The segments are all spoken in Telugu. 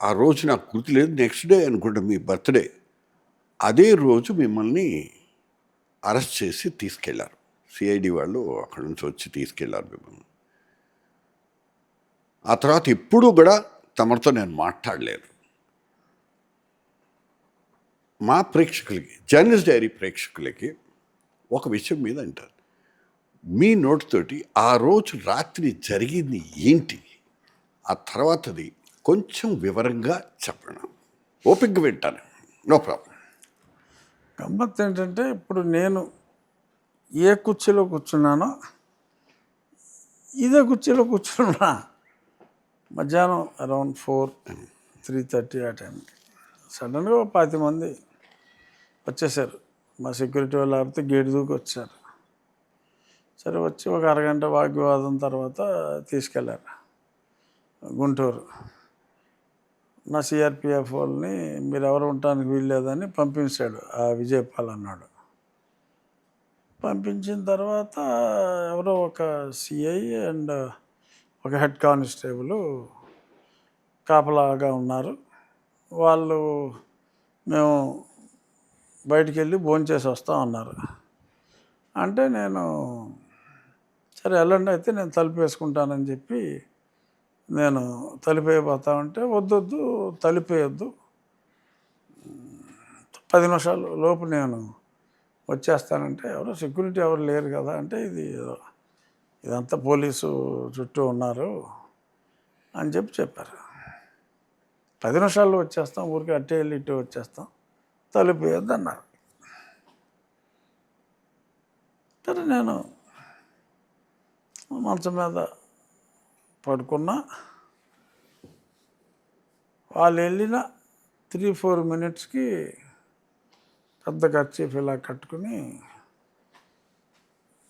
ఆ రోజు నాకు గుర్తులేదు. నెక్స్ట్ డే అనుకుంటా మీ బర్త్‌డే. అదే రోజు మిమ్మల్ని అరెస్ట్ చేసి తీసుకెళ్లారు. సిఐడి వాళ్ళు అక్కడి నుంచి వచ్చి తీసుకెళ్లారు మిమ్మల్ని. ఆ తర్వాత ఎప్పుడూ కూడా తమరితో నేను మాట్లాడలేదు. మా ప్రేక్షకులకి, జర్నలిస్ట్ డైరీ ప్రేక్షకులకి ఒక విషయం మీద అంటారు. మీ నోటితోటి ఆ రోజు రాత్రి జరిగింది ఏంటి? ఆ తర్వాతది కొంచెం వివరంగా చెప్పండి. ఓపికగా వింటాను. No problem. గమ్మత్ ఏంటంటే ఇప్పుడు నేను ఏ కుర్చీలో కూర్చున్నానో ఇదే కుర్చీలో కూర్చున్నా. మధ్యాహ్నం అరౌండ్ 3:30 ఆ టైంకి సడన్గా 10 మంది వచ్చేసారు. మా సెక్యూరిటీ వాళ్ళు ఆపితే గేట్ దూకి వచ్చారు. సరే వచ్చి ఒక అరగంట వాగ్వివాదం తర్వాత తీసుకెళ్ళారు గుంటూరు. నా సిఆర్పిఎఫ్ వాళ్ళని మీరు ఎవరు ఉండటానికి వీల్లేదని పంపించాడు ఆ విజయపాల్ అన్నాడు. పంపించిన తర్వాత ఎవరో ఒక సిఐ అండ్ ఒక హెడ్ కానిస్టేబుల్ కాపలాగా ఉన్నారు. వాళ్ళు మేము బయటికి వెళ్ళి భోంచేసి వస్తాం అన్నారు. అంటే నేను సరే వెళ్ళండి అయితే నేను తలుపు వేసుకుంటానని చెప్పి నేను తలుపేయబోతా ఉంటే వద్దొద్దు తలుపేయొద్దు 10 నిమిషాలు లోపు నేను వచ్చేస్తానంటే ఎవరో సెక్యూరిటీ ఎవరు లేరు కదా అంటే ఇదంతా పోలీసు చుట్టూ ఉన్నారు అని చెప్పారు. 10 నిమిషాల్లో వచ్చేస్తాం, ఊరికి అట్టే వెళ్ళి ఇట్టే వచ్చేస్తాం, తలుపు వేయొద్దు అన్నారు. సరే నేను మంచం మీద పడుకున్నా. వాళ్ళు వెళ్ళిన 3-4 మినిట్స్కి పెద్ద కర్చీఫ్ ఇలా కట్టుకుని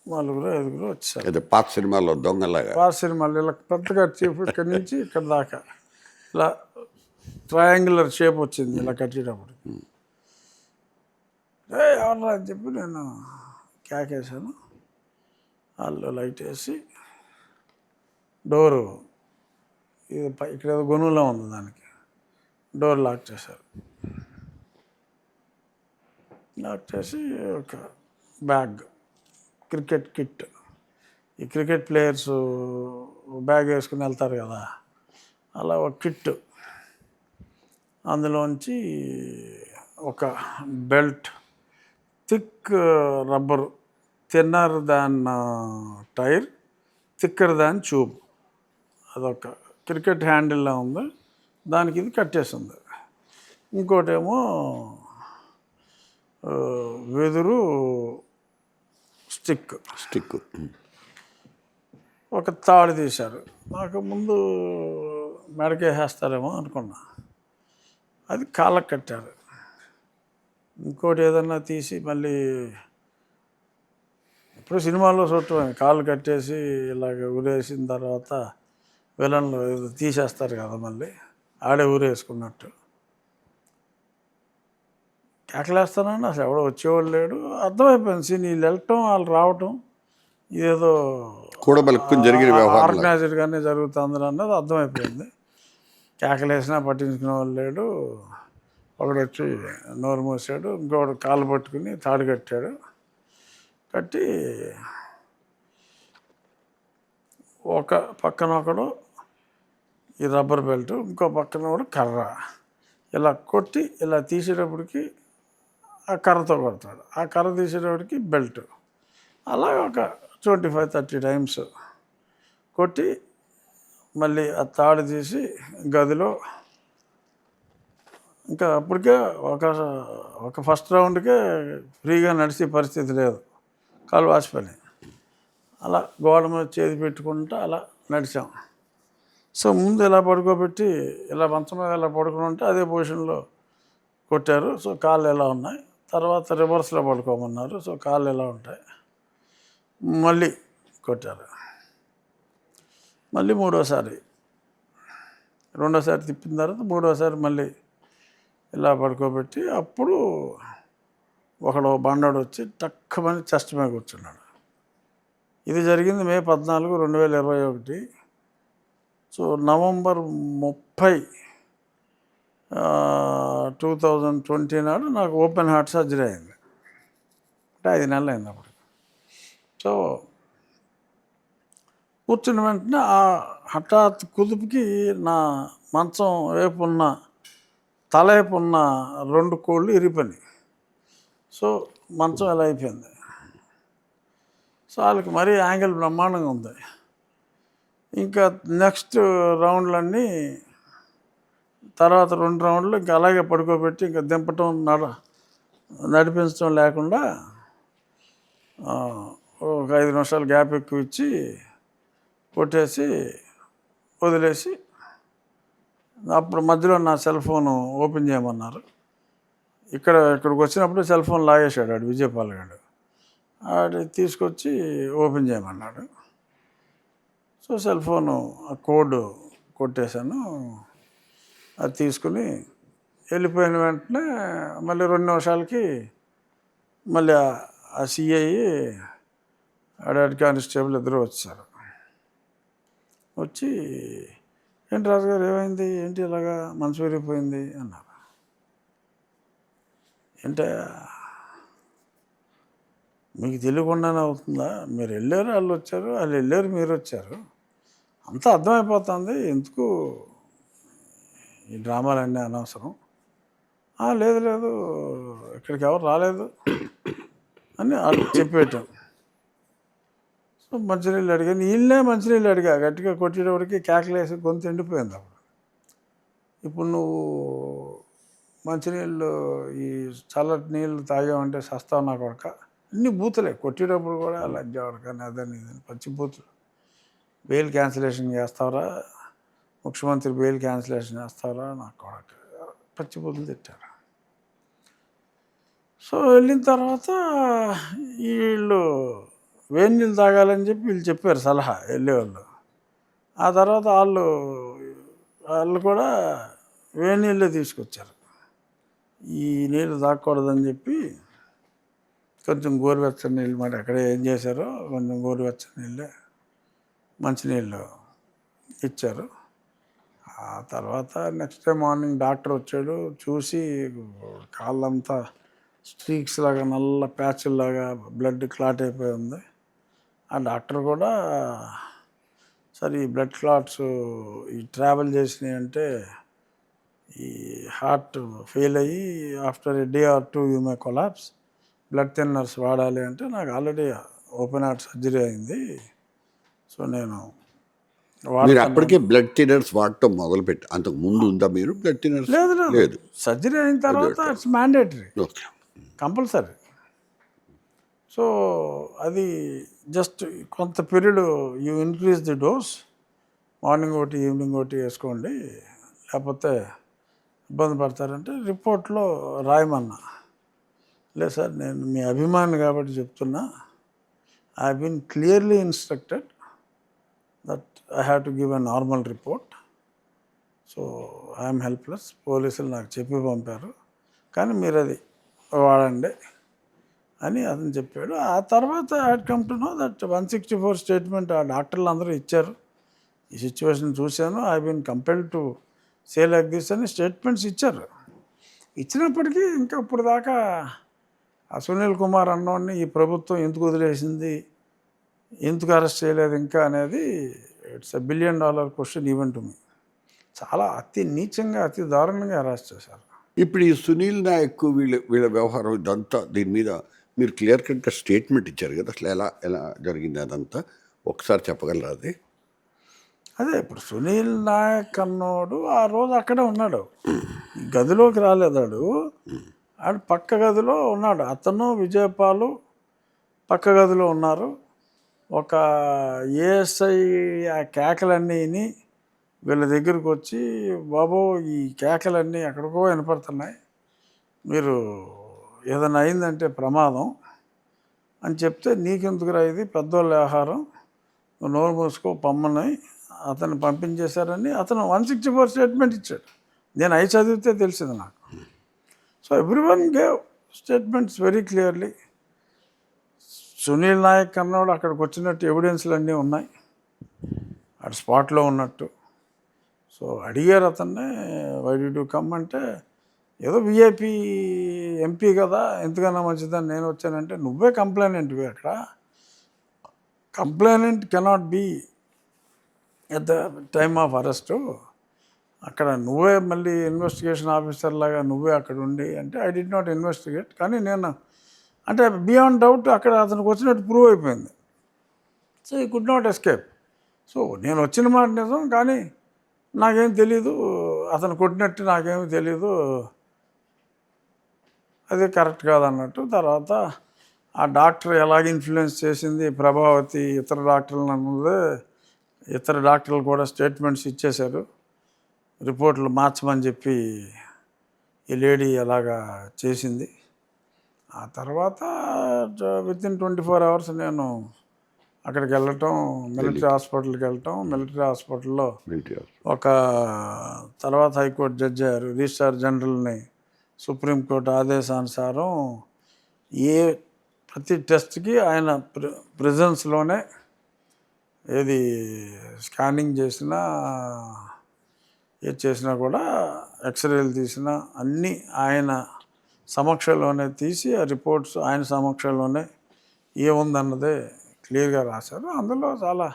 4-5 వచ్చారు. అదే పాత సినిమాలో దొంగలాగా. పాత సినిమాలు ఇలా పెద్ద కర్చీఫ్ ఇక్కడి నుంచి ఇక్కడ దాకా ఇలా ట్రయాంగులర్ షేప్ వచ్చింది ఇలా కట్టేటప్పుడు. ఎవరు అని చెప్పి నేను కేకేసాను. వాళ్ళు లైట్ వేసి డోరు ఇది ఇక్కడ ఏదో గొనువులో ఉంది దానికి డోర్ లాక్ చేశారు. లాక్ చేసి ఒక బ్యాగ్ క్రికెట్ కిట్, ఈ క్రికెట్ ప్లేయర్స్ బ్యాగ్ వేసుకుని వెళ్తారు కదా అలా ఒక కిట్, అందులోంచి ఒక బెల్ట్, థిక్ రబ్బరు, థిన్నర్ దాన్ టైర్, థిక్కర్ దాన్ ట్యూబ్, అదొక క్రికెట్ హ్యాండిల్లా ఉంది, దానికి ఇది కట్టేసింది. ఇంకోటేమో వెదురు స్టిక్ ఒక తాడు తీశారు. నాకు ముందు మెడకేసేస్తారేమో అనుకున్నా, అది కాళ్ళకు కట్టారు. ఇంకోటి ఏదన్నా తీసి మళ్ళీ ఇప్పుడు సినిమాల్లో చూడటమే, కాళ్ళు కట్టేసి ఇలాగ ఊరేసిన తర్వాత విలన్లు తీసేస్తారు కదా, మళ్ళీ ఆడే ఊరేసుకున్నట్టు. కేకలేస్తానండి, అసలు ఎవడో వచ్చేవాళ్ళు లేడు. అర్థమైపోయింది సీన్, వీళ్ళు వెళ్ళటం వాళ్ళు రావటం ఇదేదో జరిగిన ఆర్గనైజ్డ్గానే జరుగుతుంది అన్నది అర్థమైపోయింది. కేకలేసినా పట్టించుకునే వాళ్ళు లేడు. ఒకడు వచ్చి నోరు మూసాడు, ఇంకొకడు కాళ్ళు పట్టుకుని తాడు కట్టాడు. కట్టి ఒక పక్కన ఒకడు ఈ రబ్బర్ బెల్ట్, ఇంకో పక్కన కూడా కర్ర, ఇలా కొట్టి ఇలా తీసేటప్పటికి ఆ కర్రతో కొడతాడు, ఆ కర్ర తీసేటప్పటికి బెల్ట్, అలా ఒక 25-30 టైమ్స్ కొట్టి మళ్ళీ ఆ తాడు తీసి గదిలో ఇంకా అప్పటికే ఒక ఫస్ట్ రౌండ్కే ఫ్రీగా నడిచే పరిస్థితి లేదు, కాలు వాసిపోయినాయి. అలా గోడ మీద చేతి పెట్టుకుంటూ అలా నడిచాం. సో ముందు ఇలా పడుకోబెట్టి ఇలా మంచం మీద ఇలా పడుకుని ఉంటే అదే పొజిషన్లో కొట్టారు. సో కాళ్ళు ఎలా ఉన్నాయి, తర్వాత రివర్స్లో పడుకోమన్నారు. సో కాళ్ళు ఎలా ఉంటాయి, మళ్ళీ కొట్టారు. మళ్ళీ రెండోసారి తిప్పిన తర్వాత మూడోసారి మళ్ళీ ఇలా పడుకోబెట్టి అప్పుడు ఒకడు బండోడు వచ్చి టక్కుమని చెస్ట్ మీద కూర్చున్నాడు. ఇది జరిగింది మే 14, 2021. సో నవంబర్ 30 2020 నాడు నాకు ఓపెన్ హార్ట్ సర్జరీ అయింది. అంటే 5 నెలలు అయింది అప్పుడు. సో కూర్చున్న వెంటనే ఆ హఠాత్ కుదుపుకి నా మంచం వైపున్న తల వైపున్న 2 కోళ్ళు ఇరిగిపోయినాయి. సో మంచం ఎలా అయిపోయింది. సో వాళ్ళకి మరీ యాంగిల్ బ్రహ్మాండంగా ఉంది. ఇంకా నెక్స్ట్ రౌండ్లన్నీ తర్వాత 2 రౌండ్లు ఇంకా అలాగే పడుకోబెట్టి ఇంకా దింపటం నడిపించడం లేకుండా ఒక 5 నిమిషాలు గ్యాప్ ఎక్కువ ఇచ్చి కొట్టేసి వదిలేసి అప్పుడు మధ్యలో నా సెల్ ఫోను ఓపెన్ చేయమన్నారు. ఇక్కడికి వచ్చినప్పుడు సెల్ ఫోన్ లాగేశాడు ఆడు విజయపాల్ గారు. ఆడు తీసుకొచ్చి ఓపెన్ చేయమన్నాడు. సో సెల్ ఫోను ఆ కోడ్ కొట్టేశాను. అది తీసుకుని వెళ్ళిపోయిన వెంటనే మళ్ళీ 2 నిమిషాలకి మళ్ళీ ఆ సిఐ హెడ్ కానిస్టేబుల్ ఇద్దరు వచ్చారు. వచ్చి ఏంటి రాజుగారు ఏమైంది, ఏంటి ఇలాగా మనసు విరిగిపోయింది అన్నారు. అంటే మీకు తెలియకుండానే అవుతుందా, మీరు వెళ్ళారు వాళ్ళు వచ్చారు, వాళ్ళు వెళ్ళారు మీరు వచ్చారు, అంతా అర్థమైపోతుంది, ఎందుకు ఈ డ్రామాలన్నీ అనవసరం. లేదు లేదు ఇక్కడికి ఎవరు రాలేదు అని చెప్పేయటం. సో మంచినీళ్ళు అడిగాను, నీళ్ళే మంచినీళ్ళు అడిగా, గట్టిగా కొట్టేటప్పటికి కేకలేసి గొంతు ఎండిపోయింది. అప్పుడు ఇప్పుడు నువ్వు మంచినీళ్ళు ఈ చల్లటి నీళ్ళు తాగామంటే సస్తావు నా కొడక, అన్ని బూతులే, కొట్టేటప్పుడు కూడా లజ్జావడ కానీ అదని ఇదని పచ్చి బూతులు. బెయిల్ క్యాన్సిలేషన్ చేస్తావరా, ముఖ్యమంత్రి బెయిల్ క్యాన్సిలేషన్ చేస్తావరా నా కొడక, పచ్చి బూతులు తిట్టారు. సో వెళ్ళిన తర్వాత వీళ్ళు వేడి నీళ్ళు తాగాలని చెప్పి వీళ్ళు చెప్పారు సలహా వెళ్ళేవాళ్ళు. ఆ తర్వాత వాళ్ళు కూడా వేడి నీళ్ళే తీసుకొచ్చారు. ఈ నీళ్ళు తాగకూడదని చెప్పి కొంచెం గోరువెచ్చని నీళ్ళు, మరి అక్కడే ఏం చేశారో కొంచెం గోరువెచ్చని నీళ్ళే మంచినీళ్ళు ఇచ్చారు. ఆ తర్వాత నెక్స్ట్ డే మార్నింగ్ డాక్టర్ వచ్చాడు. చూసి కాళ్ళంతా స్ట్రీక్స్ లాగా నల్ల ప్యాచ్లాగా బ్లడ్ క్లాట్ అయిపోయి ఉంది. ఆ డాక్టర్ కూడా సరే ఈ బ్లడ్ క్లాట్స్ ఈ ట్రావెల్ చేసినాయి అంటే ఈ హార్ట్ ఫెయిల్ అయ్యి after A day or 2 you may collapse, blood thinners వాడాలి అంటే నాకు ఆల్రెడీ ఓపెన్ హార్ట్ సర్జరీ అయింది. సో నేను మీరు అప్పటికే బ్లడ్ థిన్నర్స్ వాడటం మొదలుపెట్టి అంతకు ముందు ఉందా మీరు బ్లడ్ థిన్నర్స్? లేదు, సర్జరీ అయిన తర్వాత it's mandatory, okay, compulsory. So అది జస్ట్ కొంత period you increase the dose, morning ఒకటి ఈవినింగ్ ఒకటి వేసుకోండి, లేకపోతే ఇబ్బంది పడతారంటే రిపోర్ట్లో రాయమన్నా. లేదు సార్ నేను మీ అభిమాని కాబట్టి చెప్తున్నా, I been clearly instructed that I have to give a normal report. So I'm helpless, పోలీసులు నాకు చెప్పి పంపారు, కానీ మీరు అది వాడండి అని అతను చెప్పాడు. ఆ తర్వాత I had come to know that 164 statement ఆ డాక్టర్లు అందరూ ఇచ్చారు. ఈ సిచ్యువేషన్ చూశాను, I been compelled to say like this అని స్టేట్మెంట్స్ ఇచ్చారు. ఇచ్చినప్పటికీ ఇంకా ఇప్పుడు దాకా ఆ సునీల్ కుమార్ అన్నోడిని ఈ ప్రభుత్వం ఎందుకు వదిలేసింది, ఎందుకు అరెస్ట్ చేయలేదు ఇంకా అనేది it's $1 billion question even to me. చాలా అతి నీచంగా అతి దారుణంగా అరెస్ట్ చేశారు. ఇప్పుడు ఈ సునీల్ నాయక్ వీళ్ళ వ్యవహారం ఇదంతా, దీని మీద మీరు క్లియర్ కట్గా స్టేట్మెంట్ ఇచ్చారు కదా, అసలు ఎలా జరిగింది అదంతా ఒకసారి చెప్పగలరా? అదే ఇప్పుడు సునీల్ నాయక్ అన్నోడు ఆ రోజు అక్కడే ఉన్నాడు, గదిలోకి రాలేదాడు, ఆడు పక్క గదిలో ఉన్నాడు. అతను విజయపాలు పక్క గదిలో ఉన్నారు. ఒక ఏఎస్ఐ ఆ కేకలన్నీ విని వీళ్ళ దగ్గరకు వచ్చి, బాబు ఈ కేకలన్నీ ఎక్కడికో వినపడుతున్నాయి, మీరు ఏదైనా అయిందంటే ప్రమాదం అని చెప్తే, నీకెందుకురా ఇది పెద్దోళ్ళ వ్యవహారం, నోరు మూసుకో పమ్మని అతను పంపించేశారని అతను 164 స్టేట్మెంట్ ఇచ్చాడు. నేను అవి చదివితే తెలిసింది నాకు. So everyone gave statements very clearly. Sunil Nayak అన్నవాడు అక్కడికి వచ్చినట్టు ఎవిడెన్స్లు అన్నీ ఉన్నాయి, అటు స్పాట్లో ఉన్నట్టు. సో అడిగారు అతన్ని, వై డి యు కమ్ అంటే, ఏదో విఐపి ఎంపీ కదా ఎందుకన్నా మంచిదని నేను వచ్చానంటే, నువ్వే కంప్లైనెంట్వి అక్కడ, complainant cannot be at the time of arrest, అక్కడ నువ్వే మళ్ళీ ఇన్వెస్టిగేషన్ ఆఫీసర్ లాగా నువ్వే అక్కడ ఉండి అంటే, ఐ డి నాట్ ఇన్వెస్టిగేట్, కానీ నేను అంటే బియాండ్ డౌట్ అక్కడ అతనికి వచ్చినట్టు ప్రూవ్ అయిపోయింది. సో ఈ కుడ్ నాట్ ఎస్కేప్. సో నేను వచ్చిన మాట నిజం, కానీ నాకేం తెలీదు, అతను కొట్టినట్టు నాకేమీ తెలీదు, అది కరెక్ట్ కాదన్నట్టు. తర్వాత ఆ డాక్టర్ ఎలాగ ఇన్ఫ్లుయెన్స్ చేసింది ప్రభావతి ఇతర డాక్టర్లు అన్నది, ఇతర డాక్టర్లు కూడా స్టేట్మెంట్స్ ఇచ్చేశారు, రిపోర్ట్లు మార్చమని చెప్పి ఈ లేడీ ఎలాగా చేసింది. ఆ తర్వాత వితిన్ 24 hours నేను అక్కడికి వెళ్ళటం, మిలిటరీ హాస్పిటల్కి వెళ్ళటం, మిలిటరీ హాస్పిటల్లో ఒక తర్వాత హైకోర్టు జడ్జి అయ్యారు, రిజిస్ట్రార్ జనరల్ని సుప్రీంకోర్టు ఆదేశానుసారం ప్రతి టెస్ట్కి ఆయన ప్రెజెన్స్లోనే ఏది స్కానింగ్ చేసినా ఏది చేసినా కూడా, ఎక్స్రేలు తీసినా అన్నీ ఆయన సమక్షంలోనే తీసి ఆ రిపోర్ట్స్ ఆయన సమక్షంలోనే ఏముందన్నదే క్లియర్గా రాశారు. అందులో చాలా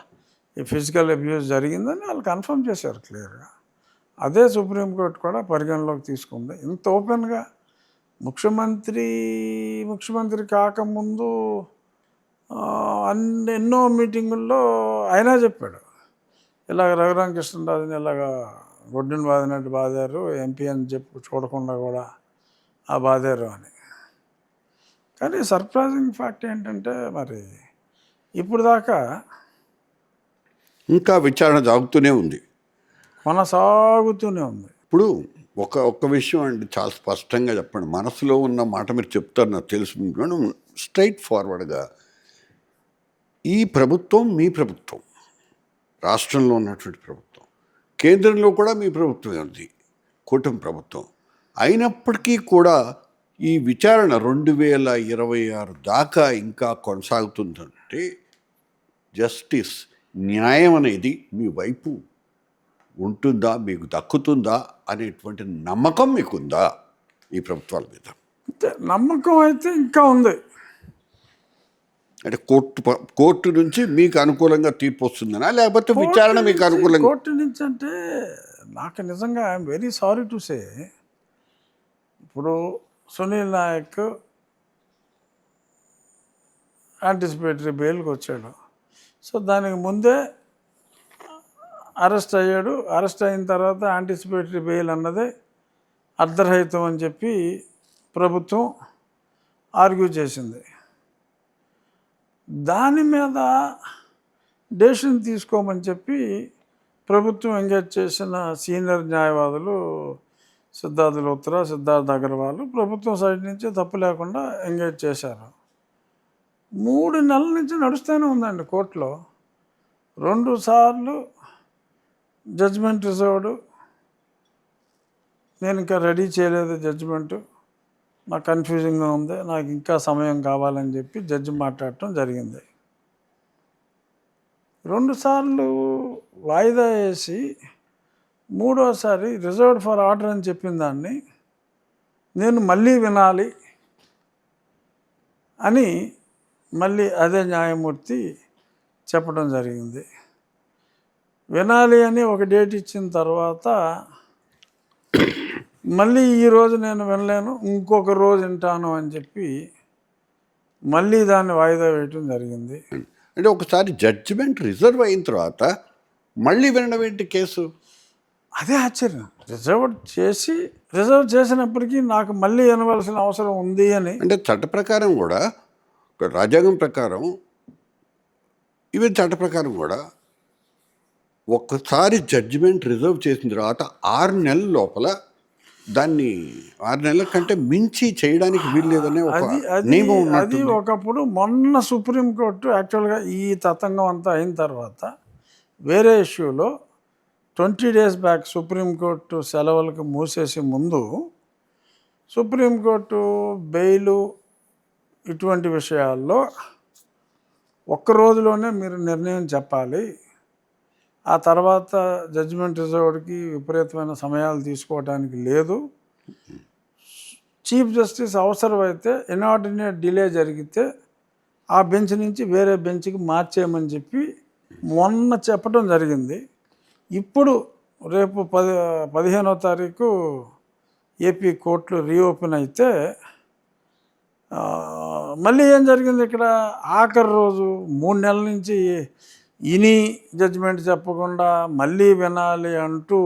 ఈ ఫిజికల్ అబ్యూస్ జరిగిందని వాళ్ళు కన్ఫర్మ్ చేశారు క్లియర్గా. అదే సుప్రీంకోర్టు కూడా పరిగణలోకి తీసుకుంది. ఇంత ఓపెన్గా ముఖ్యమంత్రి కాకముందు ఎన్నో మీటింగుల్లో అయినా చెప్పాడు, ఇలాగ రఘురామకృష్ణరాజుని ఇలాగ గొడ్డుని బాదినట్టు బాదారు, ఎంపీ అని చెప్పి చూడకుండా కూడా ఆ బాదారు అని. కానీ సర్ప్రైజింగ్ ఫ్యాక్ట్ ఏంటంటే, మరి ఇప్పుడు దాకా ఇంకా విచారణ సాగుతూనే ఉంది, కొనసాగుతూనే ఉంది. ఇప్పుడు ఒక్క విషయం అండి, చాలా స్పష్టంగా చెప్పండి, మనసులో ఉన్న మాట మీరు చెప్తారు నాకు తెలుసు. స్ట్రైట్ ఫార్వర్డ్గా, ఈ ప్రభుత్వం మీ ప్రభుత్వం, రాష్ట్రంలో ఉన్నటువంటి ప్రభుత్వం, కేంద్రంలో కూడా మీ ప్రభుత్వం ఉంది, కూటమి ప్రభుత్వం అయినప్పటికీ కూడా ఈ విచారణ 2026 దాకా ఇంకా కొనసాగుతుందంటే, జస్టిస్, న్యాయం అనేది మీ వైపు ఉంటుందా, మీకు దక్కుతుందా అనేటువంటి నమ్మకం మీకుందా ఈ ప్రభుత్వాల మీద? అంటే నమ్మకం అయితే ఇంకా ఉంది. అంటే కోర్టు నుంచి మీకు అనుకూలంగా తీర్పు వస్తుందనా, లేకపోతే విచారణ మీకు అనుకూలంగా? కోర్టు నుంచి అంటే నాకు నిజంగా I'm very sorry to say, ఇప్పుడు సునీల్ నాయక్ యాంటిసిపేటరీ బెయిల్కి వచ్చాడు, సో దానికి ముందే అరెస్ట్ అయ్యాడు. అరెస్ట్ అయిన తర్వాత యాంటిసిపేటరీ బెయిల్ అన్నది అర్ధరహితం అని చెప్పి ప్రభుత్వం ఆర్గ్యూ చేసింది. దాని మీద డెసిషన్ తీసుకోమని చెప్పి ప్రభుత్వం ఎంగేజ్ చేసిన సీనియర్ న్యాయవాదులు సిద్ధార్థ లూత్రా, సిద్ధార్థ అగర్వాల్ ప్రభుత్వం సైడ్ నుంచి తప్పు లేకుండా ఎంగేజ్ చేశారు. 3 నెలల నుంచి నడుస్తూనే ఉందండి కోర్టులో. 2 సార్లు జడ్జిమెంట్ రిజర్వ్డ్, నేను ఇంకా రెడీ చేయలేదు జడ్జిమెంటు, నాకు కన్ఫ్యూజింగ్గా ఉంది, నాకు ఇంకా సమయం కావాలని చెప్పి జడ్జి మాట్లాడటం జరిగింది. 2 సార్లు వాయిదా వేసి 3వసారి రిజర్వ్డ్ ఫర్ ఆర్డర్ అని చెప్పిన దాన్ని నేను మళ్ళీ వినాలి అని మళ్ళీ అదే న్యాయమూర్తి చెప్పడం జరిగింది. వినాలి అని ఒక డేట్ ఇచ్చిన తర్వాత మళ్ళీ ఈరోజు నేను వినలేను, ఇంకొక రోజు వింటాను అని చెప్పి మళ్ళీ దాన్ని వాయిదా వేయటం జరిగింది. అంటే ఒకసారి జడ్జిమెంట్ రిజర్వ్ అయిన తర్వాత మళ్ళీ వినడం ఏంటి కేసు? అదే ఆశ్చర్యం. రిజర్వ్ చేసినప్పటికీ నాకు మళ్ళీ వినవలసిన అవసరం ఉంది అని. అంటే చట్ట ప్రకారం కూడా, రాజ్యాంగం ప్రకారం, ఈవెన్ చట్ట ప్రకారం కూడా ఒక్కసారి జడ్జిమెంట్ రిజర్వ్ చేసిన తర్వాత 6 నెలల లోపల దాన్ని 6 నెలల కంటే మించి చేయడానికి వీల్లేదనే ఒక నియమం ఉన్నది. అది ఒకప్పుడు మొన్న సుప్రీంకోర్టు యాక్చువల్గా ఈ తతంగం అంతా అయిన తర్వాత వేరే ఇష్యూలో 20 days బ్యాక్ సుప్రీంకోర్టు సెలవులకు మూసేసి ముందు సుప్రీంకోర్టు బెయిలు ఇటువంటి విషయాల్లో 1 రోజులోనే మీరు నిర్ణయం చెప్పాలి ఆ తర్వాత జడ్జిమెంట్ రిజర్వ్డ్కి విపరీతమైన సమయాలు తీసుకోవడానికి లేదు. చీఫ్ జస్టిస్ అవసరమైతే ఇనార్డినేట్ డిలే జరిగితే ఆ బెంచ్ నుంచి వేరే బెంచ్కి మార్చేయమని చెప్పి మొన్న చెప్పడం జరిగింది. ఇప్పుడు రేపు 15వ తారీఖు ఏపీ కోర్టులు రీఓపెన్ అయితే మళ్ళీ ఏం జరిగింది ఇక్కడ, ఆఖరి రోజు 3 నెలల నుంచి ఇని జడ్జిమెంట్ చెప్పకుండా మళ్ళీ వినాలి అంటూ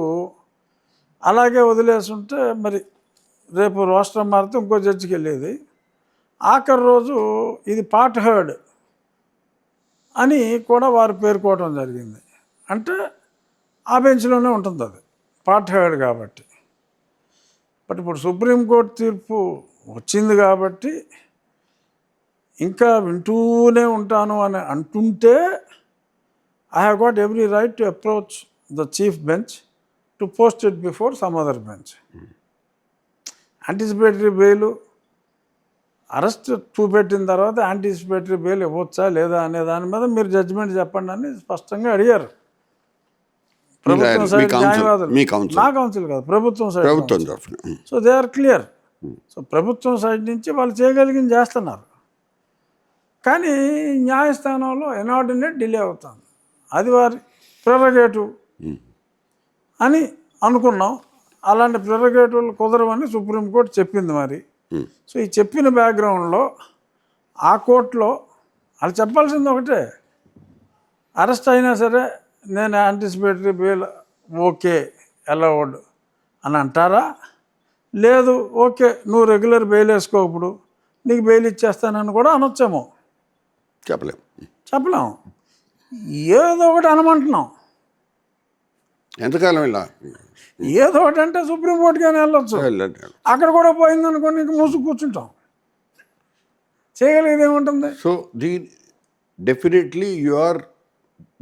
అలాగే వదిలేస్తుంటే మరి రేపు రోస్టర్ మారితే ఇంకో జడ్జికి వెళ్ళేది. ఆఖరి రోజు ఇది పార్ట్ హర్డ్ అని కూడా వారు పేర్కోవడం జరిగింది. అంటే ఆ బెంచ్లోనే ఉంటుంది అది పార్ట్ హర్డ్ కాబట్టి. బట్ ఇప్పుడు సుప్రీంకోర్టు తీర్పు వచ్చింది కాబట్టి ఇంకా వింటూనే ఉంటాను అని అంటుంటే I have got every right to approach the chief bench to post it before some other bench. Anticipatory bail arrest చూపెట్టిన తర్వాత యాంటిసిపేటరీ బెయిల్ ఇవ్వచ్చా లేదా అనే దాని మీద మీరు జడ్జిమెంట్ చెప్పండి అని స్పష్టంగా అడిగారు. ప్రభుత్వం సైడ్ న్యాయవాదులు, నా కౌన్సిల్ కాదు, ప్రభుత్వం side. So they are clear. So ప్రభుత్వం సైడ్ నుంచి వాళ్ళు చేయగలిగింది చేస్తున్నారు. కానీ న్యాయస్థానంలో ఇనార్డినేట్ డిలే అవుతుంది, అది వారి ప్రెరగేటివ్ అని అనుకున్నాం. అలాంటి ప్రెరగేటివ్లు కుదరవని సుప్రీంకోర్టు చెప్పింది మరి. సో ఈ చెప్పిన బ్యాక్గ్రౌండ్లో ఆ కోర్టులో వాళ్ళు చెప్పాల్సింది ఒకటే, అరెస్ట్ అయినా సరే నేను యాంటిసిపేటరీ బెయిల్ ఓకే అలౌడ్ అని అంటారా, లేదు ఓకే నువ్వు రెగ్యులర్ బెయిల్ వేసుకోప్పుడు నీకు బెయిల్ ఇచ్చేస్తానని కూడా అనొచ్చేమో. చెప్పలేం, ఏదో ఒకటి అనమంటున్నాం. ఎంతకాలం ఇలా ఏదో ఒకటి అంటే సుప్రీంకోర్టుకైనా వెళ్ళొచ్చు, అక్కడ కూడా పోయిందనుకోండి ఇంక మూసుకు కూర్చుంటాం. చేయగలిగేది ఏముంటుంది? So definitely you are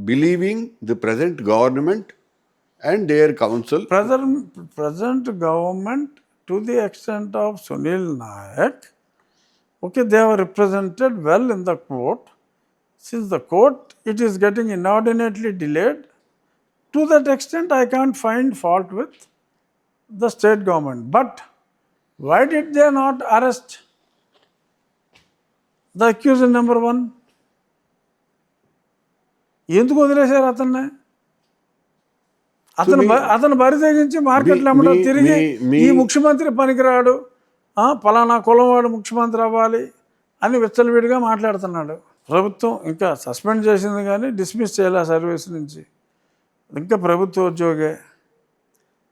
believing the present government and their counsel. Present government to the extent of Sunil Nayak, okay, they were represented well in the court. Since the court, it is getting inordinately delayed, to that extent I can't find fault with the state government. But why did they not arrest the accused number 1? ఎందుకు వదిలేశారు అతన్ని? అతను బరి తెగించి మార్కెట్లో అమ్మడం తిరిగి ఈ ముఖ్యమంత్రి పనికిరాడు, పలానా కులంవాడు ముఖ్యమంత్రి అవ్వాలి అని విచ్చలవిడిగా మాట్లాడుతున్నాడు. ప్రభుత్వం ఇంకా సస్పెండ్ చేసింది కానీ డిస్మిస్ చేయలే సర్వీస్ నుంచి, ఇంకా ప్రభుత్వ ఉద్యోగే,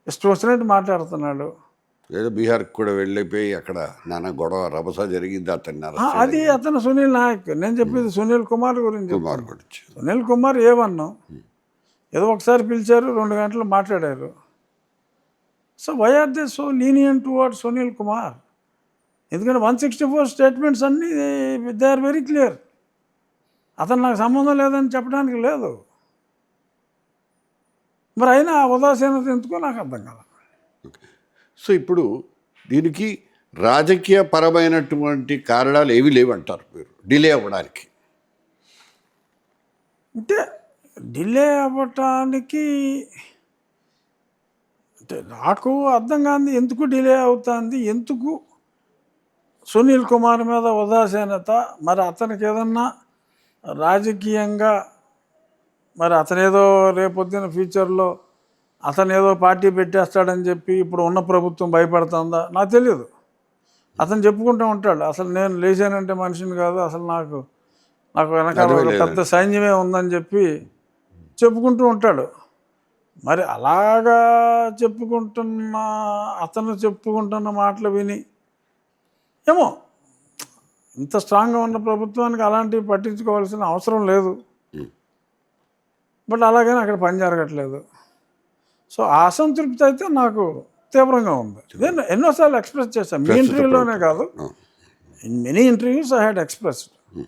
ఇష్టం వచ్చినట్టు మాట్లాడుతున్నాడు. ఏదో బీహార్కి కూడా వెళ్ళిపోయి అక్కడ నానా గొడవ రభస జరిగింది అతన్ని. అది అతను సునీల్ నాయక్, నేను చెప్పేది సునీల్ కుమార్ గురించి. సునీల్ కుమార్ ఏమన్నాం, ఏదో ఒకసారి పిలిచారు 2 గంటలు మాట్లాడారు. So why are they so lenient toward Sunil Kumar? ఎందుకంటే 164 స్టేట్మెంట్స్ అన్నీ దే ఆర్ వెరీ క్లియర్. అతను నాకు సంబంధం లేదని చెప్పడానికి లేదు. మరి అయినా ఆ ఉదాసీనత ఎందుకో నాకు అర్థం కాదు. సో ఇప్పుడు దీనికి రాజకీయ పరమైనటువంటి కారణాలు ఏవి లేవంటారు మీరు డిలే అవ్వడానికి? అంటే డిలే అవ్వటానికి అంటే నాకు అర్థం కాదు ఎందుకు డిలే అవుతుంది, ఎందుకు సునీల్ కుమార్ మీద ఉదాసీనత. మరి అతనికి ఏదన్నా రాజకీయంగా మరి అతనేదో రేపొద్దున ఫ్యూచర్లో అతను ఏదో పార్టీ పెట్టేస్తాడని చెప్పి ఇప్పుడు ఉన్న ప్రభుత్వం భయపడుతుందా నాకు తెలియదు. అతను చెప్పుకుంటూ ఉంటాడు, అసలు నేను లేచానంటే మనిషిని కాదు, అసలు నాకు వెనకాల పెద్ద సైన్యమే ఉందని చెప్పి చెప్పుకుంటూ ఉంటాడు. మరి అలాగా అతను చెప్పుకుంటున్న మాటలు విని ఏమో ఇంత స్ట్రాంగ్గా ఉన్న ప్రభుత్వానికి అలాంటివి పట్టించుకోవాల్సిన అవసరం లేదు. బట్ అలాగని అక్కడ పని జరగట్లేదు. సో ఆ అసంతృప్తి అయితే నాకు తీవ్రంగా ఉంది. నేను ఎన్నోసార్లు ఎక్స్ప్రెస్ చేశాను, మీ ఇంటర్వ్యూలోనే కాదు, in many interviews I had expressed.